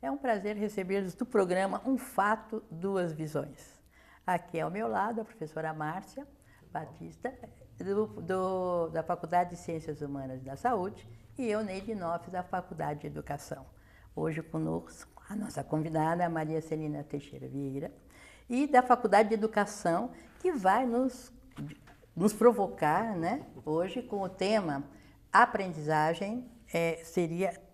É um prazer recebê-los do programa Um Fato, Duas Visões. Aqui ao meu lado a professora Márcia Batista, da Faculdade de Ciências Humanas e da Saúde, e eu, Neide Noff, da Faculdade de Educação. Hoje conosco a nossa convidada, a Maria Celina Teixeira Vieira, e da Faculdade de Educação, que vai nos provocar, né, hoje com o tema aprendizagem, seria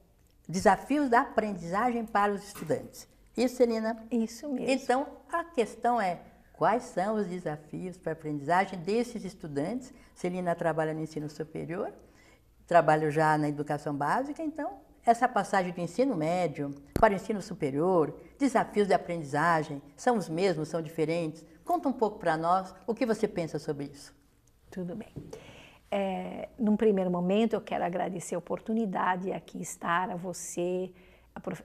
desafios da aprendizagem para os estudantes. Isso, Celina? Isso mesmo. Então, a questão é, quais são os desafios para a aprendizagem desses estudantes? Celina trabalha no ensino superior, trabalho já na educação básica, então, essa passagem do ensino médio para o ensino superior, desafios de aprendizagem, são os mesmos, são diferentes? Conta um pouco para nós o que você pensa sobre isso. Tudo bem. Num primeiro momento, eu quero agradecer a oportunidade de aqui estar a você,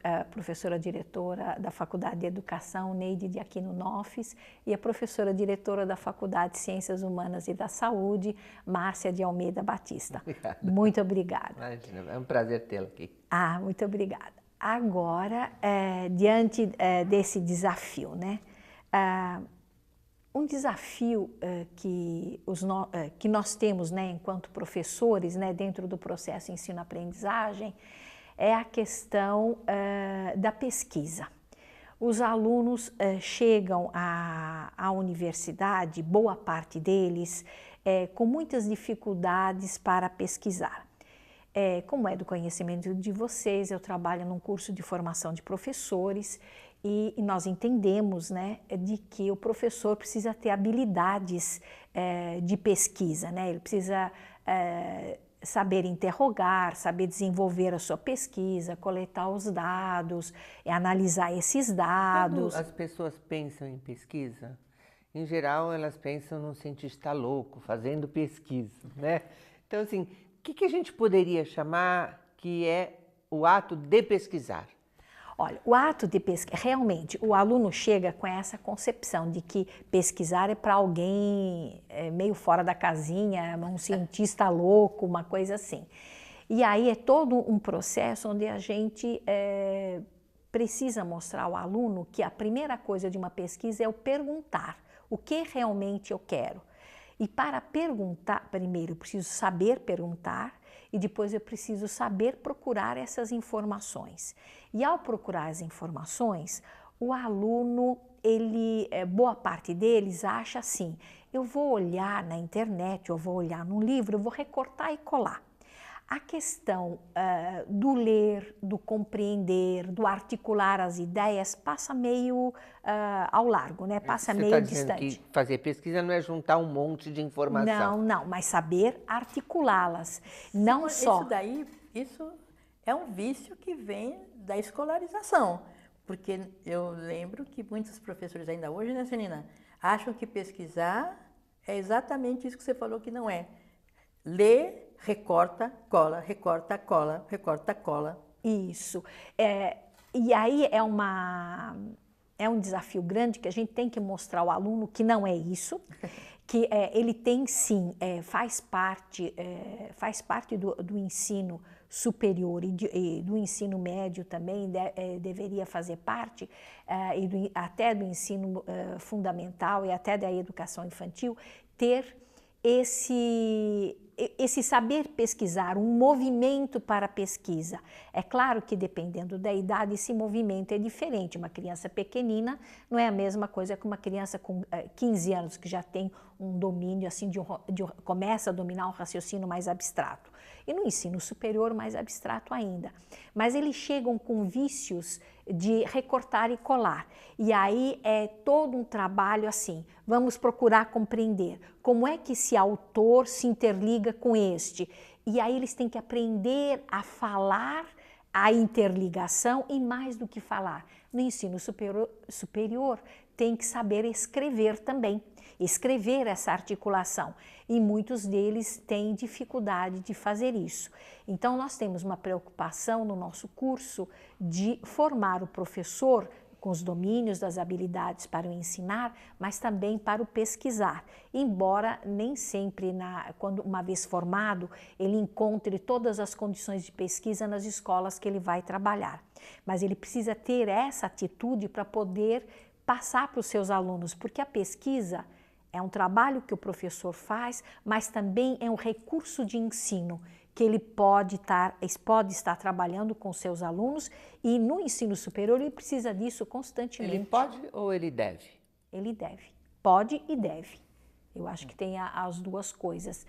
a professora diretora da Faculdade de Educação, Neide de Aquino Noffes, e a professora diretora da Faculdade de Ciências Humanas e da Saúde, Márcia de Almeida Batista. Obrigado. Muito obrigada. Imagina, é um prazer tê-la aqui. Muito obrigada. Agora, diante desse desafio, né? Um desafio que nós temos, né, enquanto professores, né, dentro do processo ensino-aprendizagem, é a questão da pesquisa. Os alunos chegam à universidade, boa parte deles, com muitas dificuldades para pesquisar. Como é do conhecimento de vocês, eu trabalho num curso de formação de professores e nós entendemos, né, de que o professor precisa ter habilidades de pesquisa, né? Ele precisa saber interrogar, saber desenvolver a sua pesquisa, coletar os dados, analisar esses dados. Quando as pessoas pensam em pesquisa, em geral elas pensam num cientista louco fazendo pesquisa, né? Então, assim, o que a gente poderia chamar que é o ato de pesquisar? Olha, o ato de pesquisa, realmente, o aluno chega com essa concepção de que pesquisar é para alguém meio fora da casinha, um cientista louco, uma coisa assim. E aí é todo um processo onde a gente precisa mostrar ao aluno que a primeira coisa de uma pesquisa é o perguntar o que realmente eu quero. E para perguntar, primeiro eu preciso saber perguntar e depois eu preciso saber procurar essas informações. E ao procurar as informações, o aluno, boa parte deles acha assim, eu vou olhar na internet, eu vou olhar num livro, eu vou recortar e colar. A questão do ler, do compreender, do articular as ideias passa meio ao largo, né? Passa meio distante. Que fazer pesquisa não é juntar um monte de informação. Não, mas saber articulá-las. Não só. Isso é um vício que vem da escolarização, porque eu lembro que muitos professores ainda hoje, né, Celina, acham que pesquisar é exatamente isso que você falou que não é. Lê, recorta, cola, recorta, cola, recorta, cola. Isso. E aí é um desafio grande que a gente tem que mostrar ao aluno que não é isso, que ele tem sim, faz parte do ensino superior e do ensino médio também deveria fazer parte, até do ensino fundamental e até da educação infantil, ter esse saber pesquisar, um movimento para a pesquisa. É claro que dependendo da idade esse movimento é diferente. Uma criança pequenina não é a mesma coisa que uma criança com 15 anos que já tem um domínio, assim, começa a dominar um raciocínio mais abstrato. E no ensino superior mais abstrato ainda. Mas eles chegam com vícios de recortar e colar. E aí é todo um trabalho assim, vamos procurar compreender como é que esse autor se interliga com este. E aí eles têm que aprender a falar a interligação e mais do que falar. No ensino superior tem que saber escrever também, escrever essa articulação. E muitos deles têm dificuldade de fazer isso. Então nós temos uma preocupação no nosso curso de formar o professor com os domínios das habilidades para o ensinar, mas também para o pesquisar, embora nem sempre, quando uma vez formado, ele encontre todas as condições de pesquisa nas escolas que ele vai trabalhar. Mas ele precisa ter essa atitude para poder passar para os seus alunos, porque a pesquisa é um trabalho que o professor faz, mas também é um recurso de ensino que ele pode estar trabalhando com seus alunos, e no ensino superior ele precisa disso constantemente. Ele pode ou ele deve? Ele deve. Pode e deve. Eu acho que tem as duas coisas,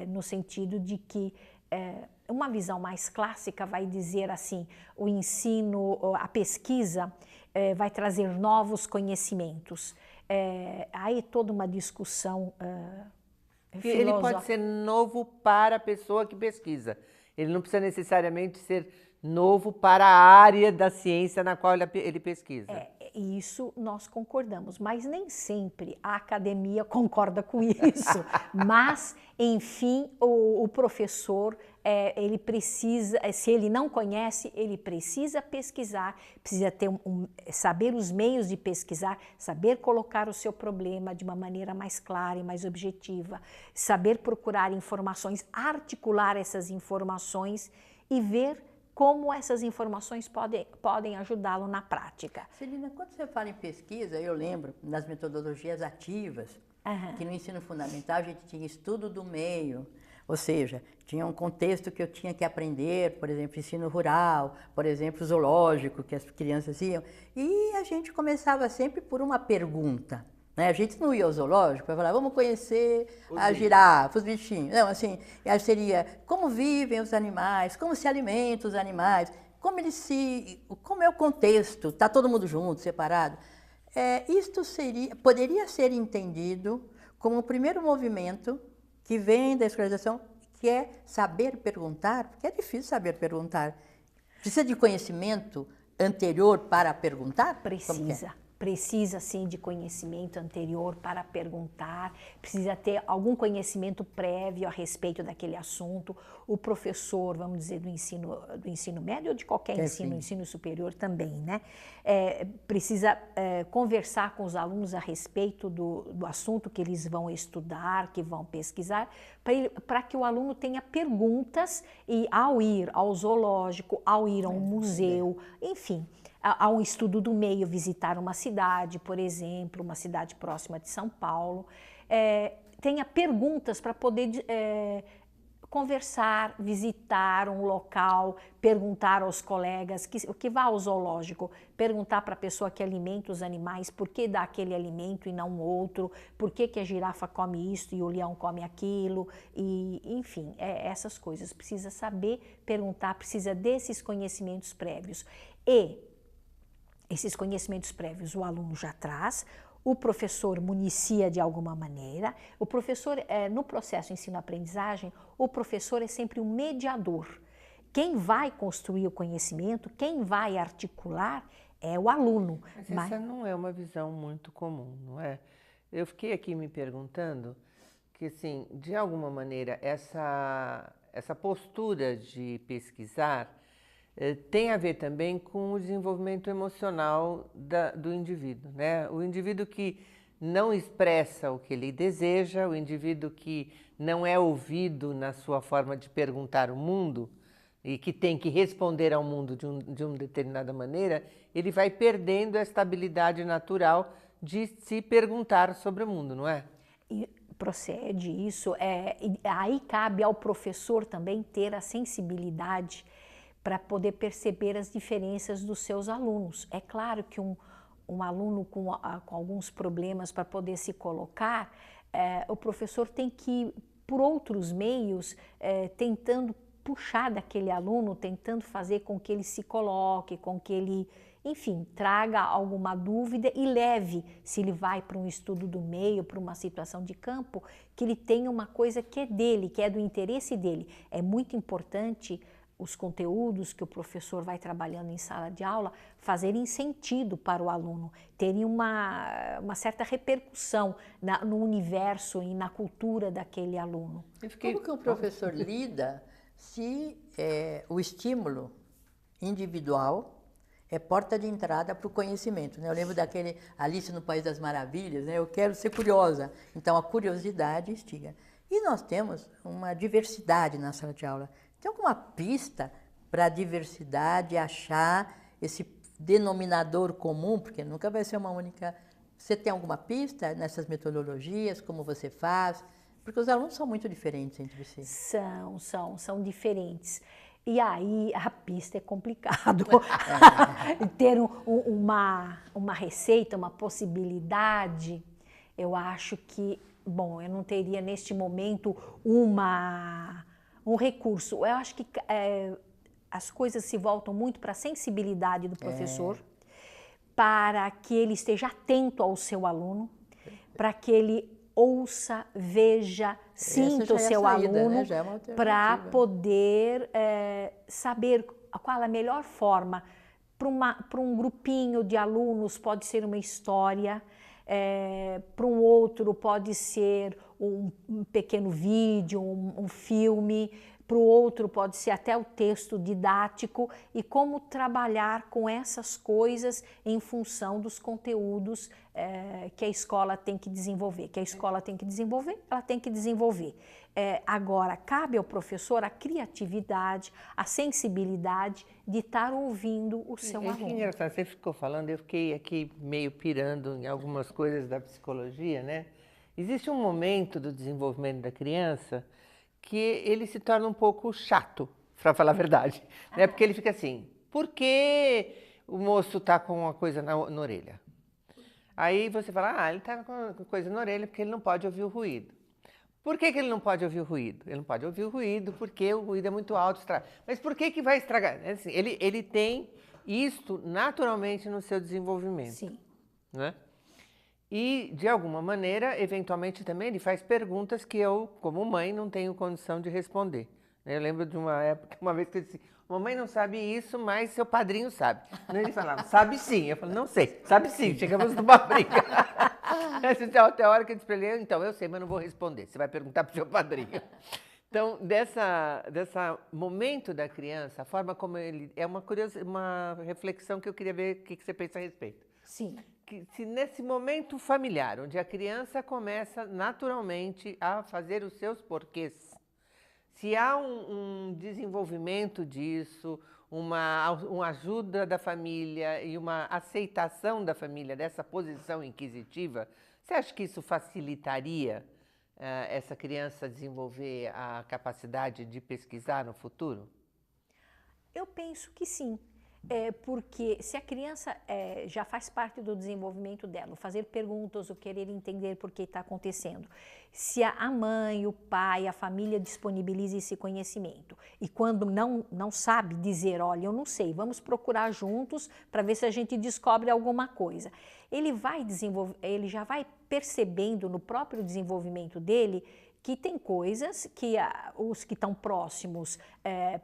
no sentido de que uma visão mais clássica vai dizer assim, o ensino, a pesquisa vai trazer novos conhecimentos. Aí toda uma discussão Ele pode ser novo para a pessoa que pesquisa. Ele não precisa necessariamente ser novo para a área da ciência na qual ele pesquisa. Isso nós concordamos, mas nem sempre a academia concorda com isso. Mas, enfim, o professor, ele precisa, se ele não conhece, ele precisa pesquisar, precisa ter saber os meios de pesquisar, saber colocar o seu problema de uma maneira mais clara e mais objetiva, saber procurar informações, articular essas informações e ver como essas informações podem ajudá-lo na prática. Celina, quando você fala em pesquisa, eu lembro das metodologias ativas, que no ensino fundamental a gente tinha estudo do meio, ou seja, tinha um contexto que eu tinha que aprender, por exemplo, ensino rural, por exemplo, zoológico, que as crianças iam, e a gente começava sempre por uma pergunta. Né? A gente não ia ao zoológico para falar, vamos conhecer a girafa, os bichinhos. Não, assim, seria como vivem os animais, como se alimentam os animais, como é o contexto, está todo mundo junto, separado. Isto poderia ser entendido como o primeiro movimento que vem da escolarização, que é saber perguntar, porque é difícil saber perguntar. Precisa de conhecimento anterior para perguntar? Precisa sim de conhecimento anterior para perguntar, precisa ter algum conhecimento prévio a respeito daquele assunto. O professor, vamos dizer, do ensino médio ou de qualquer ensino superior também, né? Precisa conversar com os alunos a respeito do assunto que eles vão estudar, que vão pesquisar, para que o aluno tenha perguntas e ao ir ao zoológico, ao ir a um museu, enfim, a um estudo do meio, visitar uma cidade, por exemplo, uma cidade próxima de São Paulo, tenha perguntas para poder conversar, visitar um local, perguntar aos colegas, que vá ao zoológico, perguntar para a pessoa que alimenta os animais, por que dá aquele alimento e não outro, por que a girafa come isso e o leão come aquilo, e enfim, essas coisas. Precisa saber perguntar, precisa desses conhecimentos prévios. E esses conhecimentos prévios o aluno já traz, o professor municia de alguma maneira, o professor, no processo ensino-aprendizagem, o professor é sempre um mediador. Quem vai construir o conhecimento, quem vai articular é o aluno. Mas essa não é uma visão muito comum, não é? Eu fiquei aqui me perguntando que, assim, de alguma maneira, essa postura de pesquisar tem a ver também com o desenvolvimento emocional do indivíduo, né? O indivíduo que não expressa o que ele deseja, o indivíduo que não é ouvido na sua forma de perguntar o mundo e que tem que responder ao mundo de uma determinada maneira, ele vai perdendo esta habilidade natural de se perguntar sobre o mundo, não é? E procede isso. Aí cabe ao professor também ter a sensibilidade para poder perceber as diferenças dos seus alunos. É claro que um aluno com alguns problemas para poder se colocar, o professor tem que ir por outros meios, tentando puxar daquele aluno, tentando fazer com que ele se coloque, com que ele, enfim, traga alguma dúvida e leve, se ele vai para um estudo do meio, para uma situação de campo, que ele tenha uma coisa que é dele, que é do interesse dele. É muito importante os conteúdos que o professor vai trabalhando em sala de aula fazerem sentido para o aluno, terem uma certa repercussão no universo e na cultura daquele aluno. Como que o professor lida se o estímulo individual é porta de entrada para o conhecimento, né? Eu lembro daquele Alice no País das Maravilhas, né? Eu quero ser curiosa. Então, a curiosidade instiga. E nós temos uma diversidade na sala de aula. Tem alguma pista para a diversidade achar esse denominador comum? Porque nunca vai ser uma única... Você tem alguma pista nessas metodologias? Como você faz? Porque os alunos são muito diferentes entre si. São diferentes. E aí a pista é complicado. Ter uma receita, uma possibilidade, eu acho que, bom, eu não teria neste momento um recurso. Eu acho que as coisas se voltam muito para a sensibilidade do professor, para que ele esteja atento ao seu aluno, para que ele ouça, veja, sinta o seu aluno, né? Para poder saber qual a melhor forma. Para um grupinho de alunos pode ser uma história, para um outro pode ser um pequeno vídeo, um filme, para o outro pode ser até o texto didático, e como trabalhar com essas coisas em função dos conteúdos que a escola tem que desenvolver. Ela tem que desenvolver. Agora, cabe ao professor a criatividade, a sensibilidade de estar ouvindo o seu aluno. Que engraçado, você ficou falando, eu fiquei aqui meio pirando em algumas coisas da psicologia, né? Existe um momento do desenvolvimento da criança que ele se torna um pouco chato, para falar a verdade, né? Porque ele fica assim, por que o moço está com uma coisa na orelha? Aí você fala, ele está com coisa na orelha porque ele não pode ouvir o ruído. Por que ele não pode ouvir o ruído? Ele não pode ouvir o ruído porque o ruído é muito alto, estraga. Mas por que vai estragar? Assim, ele tem isto naturalmente no seu desenvolvimento. Sim. Né? E, de alguma maneira, eventualmente também ele faz perguntas que eu, como mãe, não tenho condição de responder. Eu lembro de uma época, uma vez que eu disse, mamãe não sabe isso, mas seu padrinho sabe. Ele falava, sabe sim. Eu falei, não sei, sabe sim, chegamos numa briga. Até a hora que eu disse para ele, então, eu sei, mas não vou responder, você vai perguntar para o seu padrinho. Então, dessa momento da criança, a forma como ele... É uma reflexão que eu queria ver o que você pensa a respeito. Sim. Que se nesse momento familiar, onde a criança começa naturalmente a fazer os seus porquês, se há um desenvolvimento disso, uma ajuda da família e uma aceitação da família dessa posição inquisitiva, você acha que isso facilitaria essa criança desenvolver a capacidade de pesquisar no futuro? Eu penso que sim. Porque se a criança já faz parte do desenvolvimento dela, o fazer perguntas, o querer entender por que está acontecendo, se a mãe, o pai, a família disponibiliza esse conhecimento e quando não sabe dizer, olha, eu não sei, vamos procurar juntos para ver se a gente descobre alguma coisa. Ele já vai percebendo no próprio desenvolvimento dele que tem coisas que os que estão próximos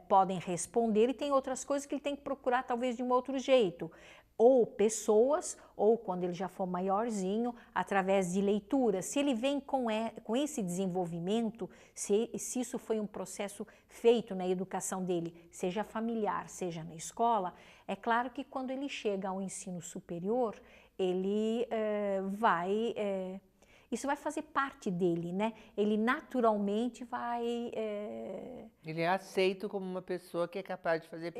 podem responder e tem outras coisas que ele tem que procurar talvez de um outro jeito. Ou pessoas, ou quando ele já for maiorzinho, através de leitura. Se ele vem com esse desenvolvimento, se isso foi um processo feito na educação dele, seja familiar, seja na escola, é claro que quando ele chega ao ensino superior, ele isso vai fazer parte dele, né? Ele naturalmente vai... Ele é aceito como uma pessoa que é capaz de fazer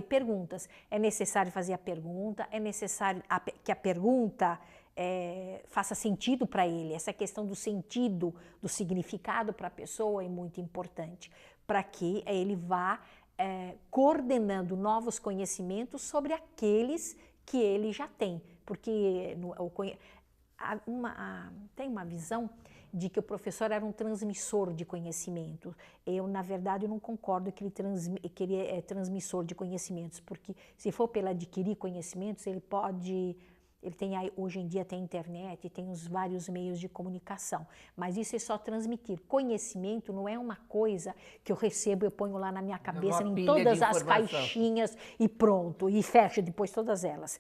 perguntas. É necessário fazer a pergunta, é necessário que a pergunta faça sentido para ele. Essa questão do sentido, do significado para a pessoa é muito importante, para que ele vá coordenando novos conhecimentos sobre aqueles que ele já tem. Porque tem uma visão de que o professor era um transmissor de conhecimento. Eu, na verdade, não concordo que ele é transmissor de conhecimentos, porque se for pelo adquirir conhecimentos, hoje em dia tem internet, tem os vários meios de comunicação, mas isso é só transmitir. Conhecimento não é uma coisa que eu recebo, eu ponho lá na minha cabeça, em todas as caixinhas e pronto, e fecho depois todas elas.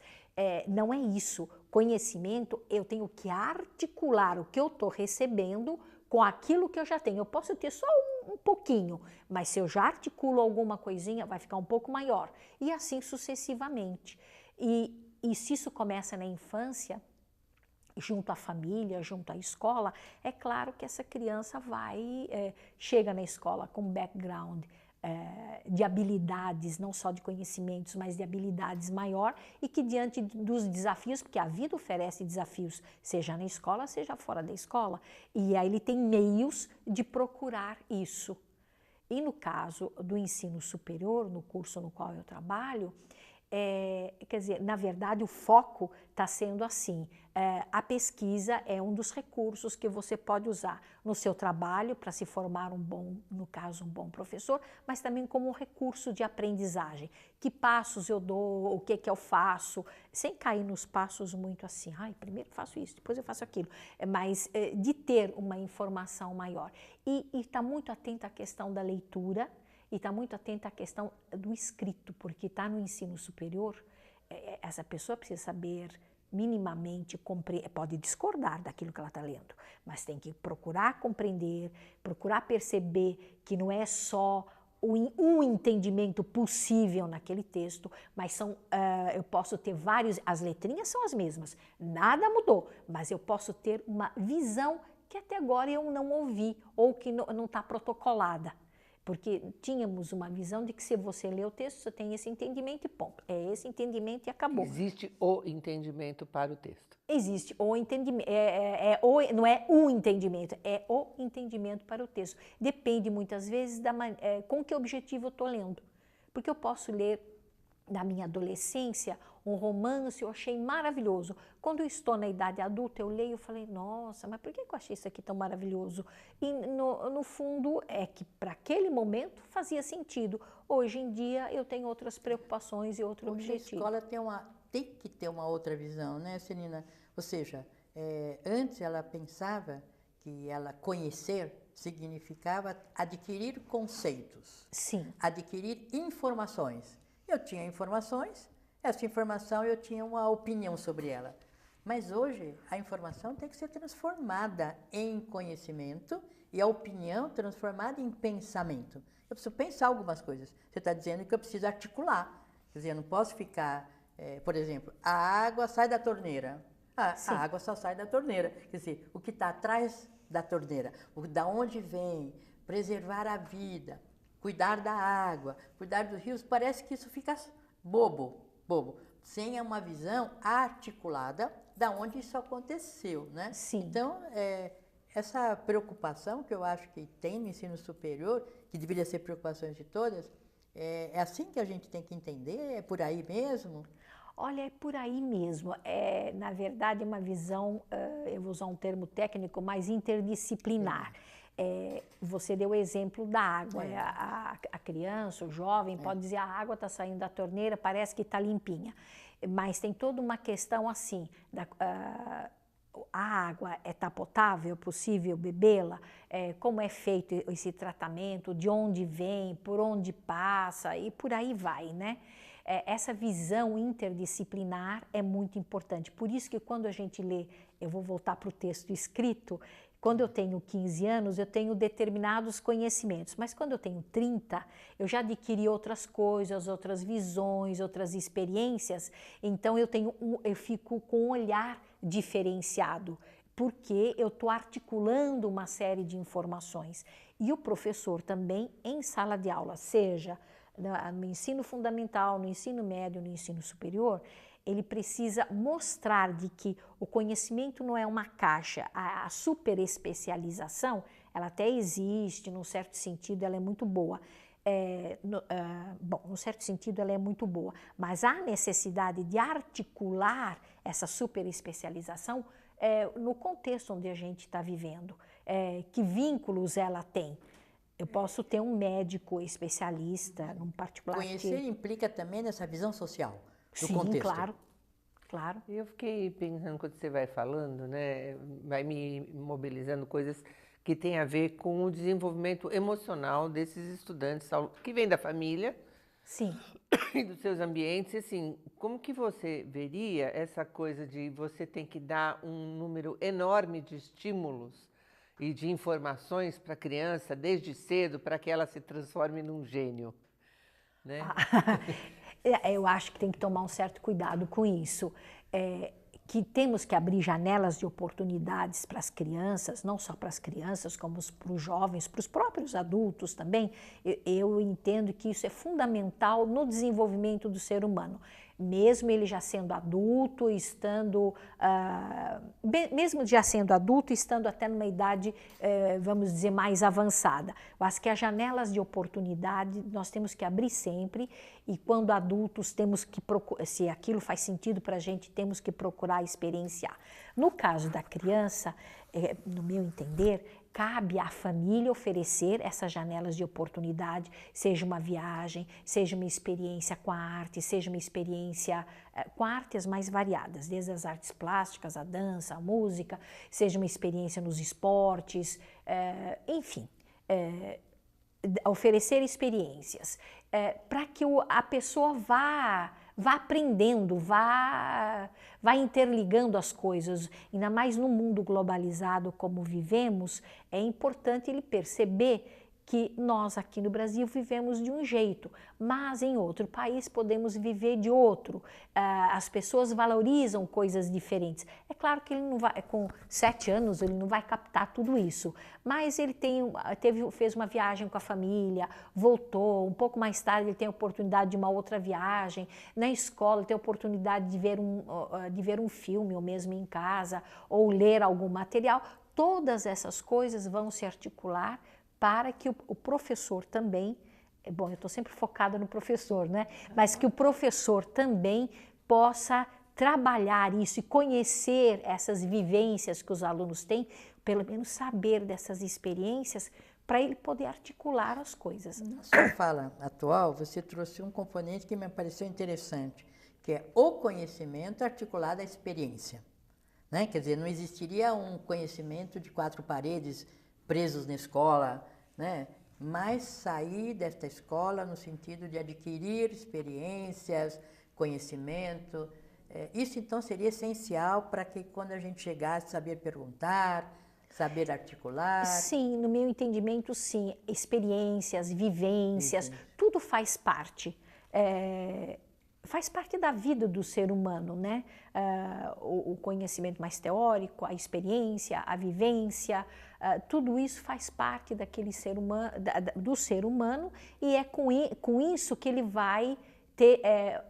Não é isso. Conhecimento, eu tenho que articular o que eu estou recebendo com aquilo que eu já tenho. Eu posso ter só um pouquinho, mas se eu já articulo alguma coisinha, vai ficar um pouco maior. E assim sucessivamente. E se isso começa na infância, junto à família, junto à escola, é claro que essa criança chega na escola com background de habilidades, não só de conhecimentos, mas de habilidades maior, e que diante dos desafios, porque a vida oferece desafios, seja na escola, seja fora da escola, e aí ele tem meios de procurar isso. E no caso do ensino superior, no curso no qual eu trabalho, quer dizer, na verdade o foco está sendo assim, a pesquisa é um dos recursos que você pode usar no seu trabalho para se formar no caso, um bom professor, mas também como um recurso de aprendizagem. Que passos eu dou, o que eu faço, sem cair nos passos muito assim, primeiro faço isso, depois eu faço aquilo, mas de ter uma informação maior. E está muito atento à questão da leitura, e está muito atenta à questão do escrito, porque está no ensino superior, essa pessoa precisa saber minimamente, pode discordar daquilo que ela está lendo, mas tem que procurar compreender, procurar perceber que não é só um entendimento possível naquele texto, mas eu posso ter as letrinhas são as mesmas, nada mudou, mas eu posso ter uma visão que até agora eu não ouvi, ou que não está protocolada. Porque tínhamos uma visão de que se você lê o texto, você tem esse entendimento e ponto. É esse entendimento e acabou. Existe o entendimento para o texto. Existe o entendimento, não é o entendimento, é o entendimento para o texto. Depende muitas vezes com que objetivo eu estou lendo. Porque eu posso ler, na minha adolescência, um romance, eu achei maravilhoso. Quando eu estou na idade adulta, eu leio e falei, nossa, mas por que eu achei isso aqui tão maravilhoso? E no fundo é que para aquele momento fazia sentido. Hoje em dia eu tenho outras preocupações e outro objetivo. A escola tem que ter uma outra visão, né, Celina? Ou seja, antes ela pensava que ela conhecer significava adquirir conceitos. Sim. Adquirir informações. Eu tinha informações, essa informação eu tinha uma opinião sobre ela. Mas hoje a informação tem que ser transformada em conhecimento e a opinião transformada em pensamento. Eu preciso pensar algumas coisas. Você está dizendo que eu preciso articular. Quer dizer, eu não posso ficar, por exemplo, a água sai da torneira. A água só sai da torneira. Quer dizer, o que está atrás da torneira, da onde vem, preservar a vida, cuidar da água, cuidar dos rios, parece que isso fica bobo, sem uma visão articulada da onde isso aconteceu, né? Sim. Então, essa preocupação que eu acho que tem no ensino superior, que deveria ser preocupações de todas, é assim que a gente tem que entender? É por aí mesmo? Olha, é por aí mesmo. Na verdade, uma visão, eu vou usar um termo técnico, mais interdisciplinar. Você deu o exemplo da água. A criança, o jovem, pode dizer, a água está saindo da torneira, parece que está limpinha. Mas tem toda uma questão assim, a água está potável, é possível bebê-la? Como é feito esse tratamento, de onde vem, por onde passa e por aí vai, né? Essa visão interdisciplinar é muito importante. Por isso que quando a gente lê, eu vou voltar para o texto escrito, quando eu tenho 15 anos, eu tenho determinados conhecimentos, mas quando eu tenho 30, eu já adquiri outras coisas, outras visões, outras experiências, então eu fico com um olhar diferenciado, porque eu estou articulando uma série de informações. E o professor também, em sala de aula, seja no ensino fundamental, no ensino médio, no ensino superior, ele precisa mostrar de que o conhecimento não é uma caixa, a superespecialização, ela até existe, num certo sentido ela é muito boa. Num certo sentido ela é muito boa, mas há necessidade de articular essa superespecialização no contexto onde a gente está vivendo. Que vínculos ela tem? Eu posso ter um médico especialista, num particular. Conhecer implica também nessa visão social do Sim, contexto. Claro. Eu fiquei pensando, quando você vai falando, né, vai me mobilizando coisas que têm a ver com o desenvolvimento emocional desses estudantes que vêm da família. Sim. E dos seus ambientes, assim, como que você veria essa coisa de você ter que dar um número enorme de estímulos e de informações para a criança desde cedo para que ela se transforme num gênio, né? Eu acho que tem que tomar um certo cuidado com isso. Que temos que abrir janelas de oportunidades para as crianças, não só para as crianças, como para os jovens, para os próprios adultos também. Eu entendo que isso é fundamental no desenvolvimento do ser humano. Mesmo ele já sendo adulto, estando até numa idade, vamos dizer, mais avançada. Eu acho que as janelas de oportunidade nós temos que abrir sempre, e quando adultos temos que procurar, se aquilo faz sentido para a gente, temos que procurar experienciar. No caso da criança, no meu entender, cabe à família oferecer essas janelas de oportunidade, seja uma viagem, seja uma experiência com a arte, seja uma experiência com artes mais variadas, desde as artes plásticas, a dança, a música, seja uma experiência nos esportes, enfim, oferecer experiências para que a pessoa vá aprendendo, vá interligando as coisas. Ainda mais no mundo globalizado como vivemos, é importante ele perceber que nós aqui no Brasil vivemos de um jeito, mas em outro país podemos viver de outro. As pessoas valorizam coisas diferentes. É claro que ele não vai, com 7 anos, ele não vai captar tudo isso, mas ele fez uma viagem com a família, voltou, um pouco mais tarde ele tem a oportunidade de uma outra viagem, na escola ele tem a oportunidade de ver um filme, ou mesmo em casa, ou ler algum material. Todas essas coisas vão se articular para que o professor também, bom, eu estou sempre focada no professor, né? Mas que o professor também possa trabalhar isso e conhecer essas vivências que os alunos têm, pelo menos saber dessas experiências, para ele poder articular as coisas. Na sua fala atual, você trouxe um componente que me pareceu interessante, que é o conhecimento articulado à experiência, né? Quer dizer, não existiria um conhecimento de 4 paredes presos na escola, né? Mas sair desta escola no sentido de adquirir experiências, conhecimento. Isso então seria essencial para que quando a gente chegasse, saber perguntar, saber articular. Sim, no meu entendimento, sim. Experiências, vivências, tudo faz parte. Faz parte da vida do ser humano, né? O conhecimento mais teórico, a experiência, a vivência, tudo isso faz parte daquele ser humano, do ser humano, e é com isso que ele vai ter.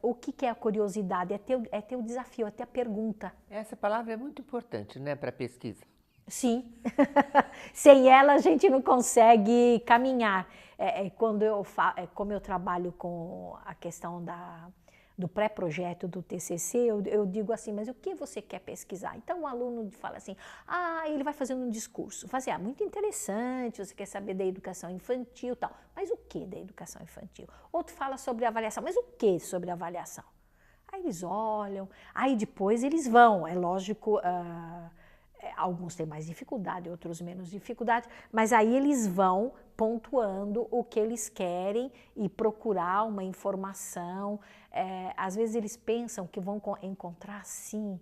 O que é a curiosidade? É ter o desafio, é ter a pergunta. Essa palavra é muito importante, né, para a pesquisa. Sim, sem ela a gente não consegue caminhar. Como eu trabalho com a questão do pré-projeto do TCC, eu digo assim, mas o que você quer pesquisar? Então o aluno fala assim, ele vai fazendo um discurso, muito interessante, você quer saber da educação infantil e tal, mas o que da educação infantil? Outro fala sobre avaliação, mas o que sobre avaliação? Aí eles olham, aí depois eles vão, é lógico, alguns têm mais dificuldade, outros menos dificuldade, mas aí eles vão pontuando o que eles querem e procurar uma informação. Às vezes eles pensam que vão encontrar, sim,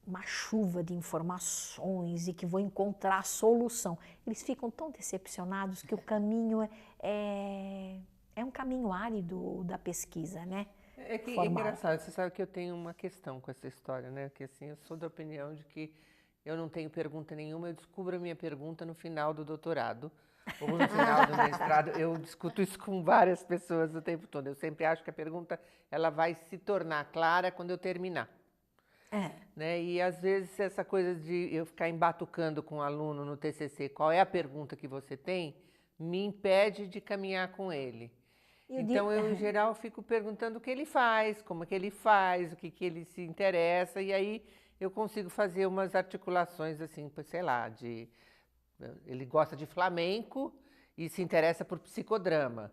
uma chuva de informações e que vão encontrar a solução. Eles ficam tão decepcionados que o caminho é um caminho árido da pesquisa, né? É que é engraçado, você sabe que eu tenho uma questão com essa história, né? Que assim, eu sou da opinião de que eu não tenho pergunta nenhuma, eu descubro a minha pergunta no final do doutorado ou no final do mestrado. Eu discuto isso com várias pessoas o tempo todo. Eu sempre acho que a pergunta ela vai se tornar clara quando eu terminar. Né? E às vezes essa coisa de eu ficar embatucando com o aluno no TCC, qual é a pergunta que você tem, me impede de caminhar com ele. Então, eu, em geral, fico perguntando o que ele faz, como é que ele faz, o que ele se interessa, e aí eu consigo fazer umas articulações, assim, sei lá, ele gosta de flamenco e se interessa por psicodrama.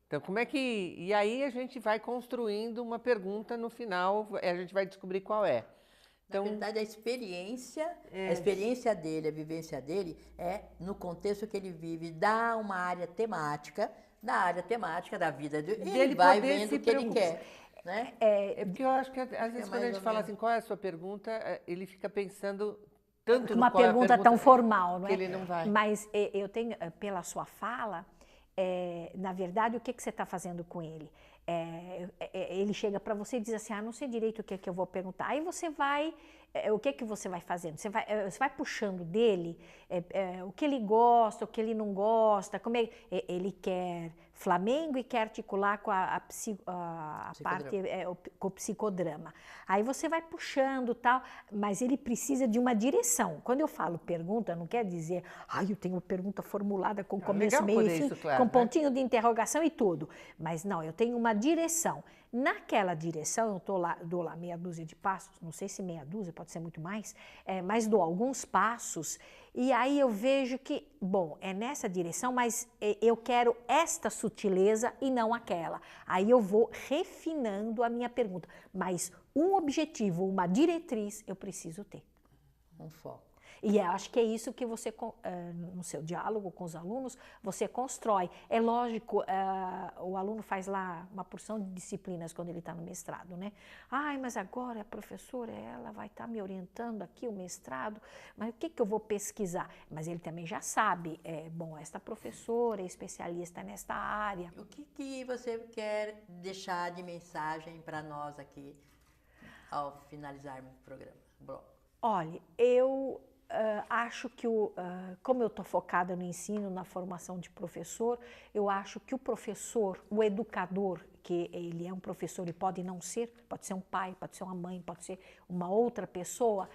Então, como é que... E aí a gente vai construindo uma pergunta, no final a gente vai descobrir qual é. Então, na verdade, a experiência dele, a vivência dele é no contexto que ele vive, dá uma área temática, na área temática da vida dele, ele vai vendo o que ele quer. Né? Porque eu acho que às vezes quando a gente fala assim, qual é a sua pergunta, ele fica pensando tanto uma qual é a pergunta tão formal, não é? que ele não vai. Mas eu tenho, pela sua fala, na verdade, o que você está fazendo com ele? Ele chega para você e diz assim, não sei direito o que é que eu vou perguntar. Aí você vai, o que é que você vai fazendo? Você vai puxando dele o que ele gosta, o que ele não gosta, como ele quer Flamengo e quer articular com a parte, com o psicodrama. Aí você vai puxando tal, mas ele precisa de uma direção. Quando eu falo pergunta, não quer dizer, eu tenho uma pergunta formulada com começo, meio e fim, claro, com pontinho de interrogação e tudo. Mas não, eu tenho uma direção. Naquela direção, eu dou lá meia dúzia de passos, não sei se meia dúzia, pode ser muito mais, mas dou alguns passos, e aí eu vejo que, bom, é nessa direção, mas eu quero esta sutileza e não aquela. Aí eu vou refinando a minha pergunta, mas um objetivo, uma diretriz, eu preciso ter. Um foco. E eu acho que é isso que você, no seu diálogo com os alunos, você constrói. É lógico, o aluno faz lá uma porção de disciplinas quando ele está no mestrado, né? Mas agora a professora, ela vai estar me orientando aqui o mestrado, mas o que eu vou pesquisar? Mas ele também já sabe, bom, esta professora é especialista nesta área. O que você quer deixar de mensagem para nós aqui, ao finalizarmos o programa, o bloco? Olha, eu acho que, como eu estou focada no ensino, na formação de professor, eu acho que o professor, o educador, que ele é um professor e pode não ser, pode ser um pai, pode ser uma mãe, pode ser uma outra pessoa,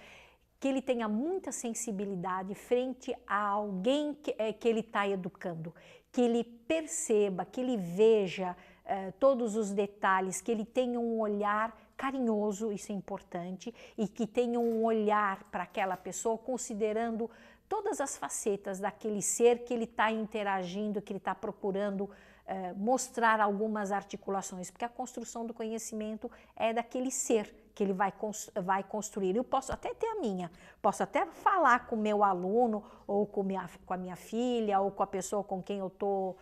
que ele tenha muita sensibilidade frente a alguém que ele está educando, que ele perceba, que ele veja todos os detalhes, que ele tenha um olhar carinhoso, isso é importante, e que tenha um olhar para aquela pessoa considerando todas as facetas daquele ser que ele está interagindo, que ele está procurando mostrar algumas articulações, porque a construção do conhecimento é daquele ser que ele vai construir. Eu posso até ter a minha, posso até falar com o meu aluno, ou com a minha filha, ou com a pessoa com quem eu estou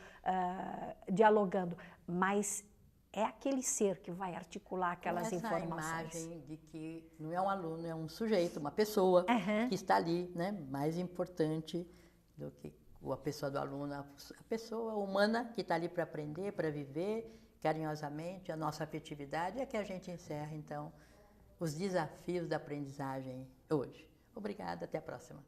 dialogando, mas é aquele ser que vai articular aquelas informações. Essa imagem de que não é um aluno, é um sujeito, uma pessoa que está ali, né? Mais importante do que a pessoa do aluno, a pessoa humana que está ali para aprender, para viver carinhosamente, a nossa afetividade, é que a gente encerra, então, os desafios da aprendizagem hoje. Obrigada, até a próxima.